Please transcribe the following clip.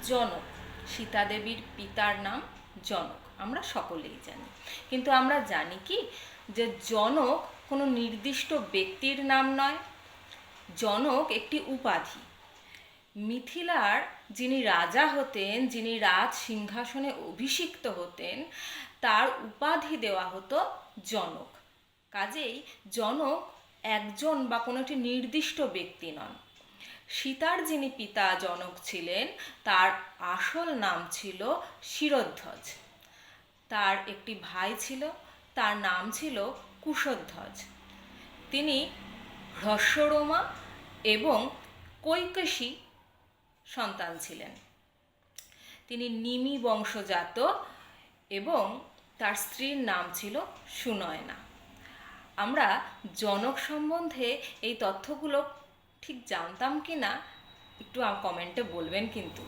জনক, সীতা দেবীর পিতার নাম জনক, আমরা সকলেই জানি। কিন্তু আমরা জানি কি যে জনক কোনো নির্দিষ্ট ব্যক্তির নাম নয়, জনক একটি উপাধি। মিথিলার যিনি রাজা হতেন, যিনি রাজ সিংহাসনে অভিষিক্ত হতেন, তার উপাধি দেওয়া হতো জনক। কাজেই জনক একজন বা কোনো একটি নির্দিষ্ট ব্যক্তি নন। সীতার যিনি পিতা জনক ছিলেন, তার আসল নাম ছিল শিরধ্বজ। তার একটি ভাই ছিল, তার নাম ছিল কুশধ্বজ। তিনি হ্রস্বরোমা এবং কৈকেশী সন্তান ছিলেন। তিনি নিমি বংশজাত এবং তার স্ত্রীর নাম ছিল সুনয়না। আমরা জনক সম্বন্ধে এই তথ্যগুলো ঠিক জানতাম কি না একটু কমেন্টে বলবেন কিন্তু।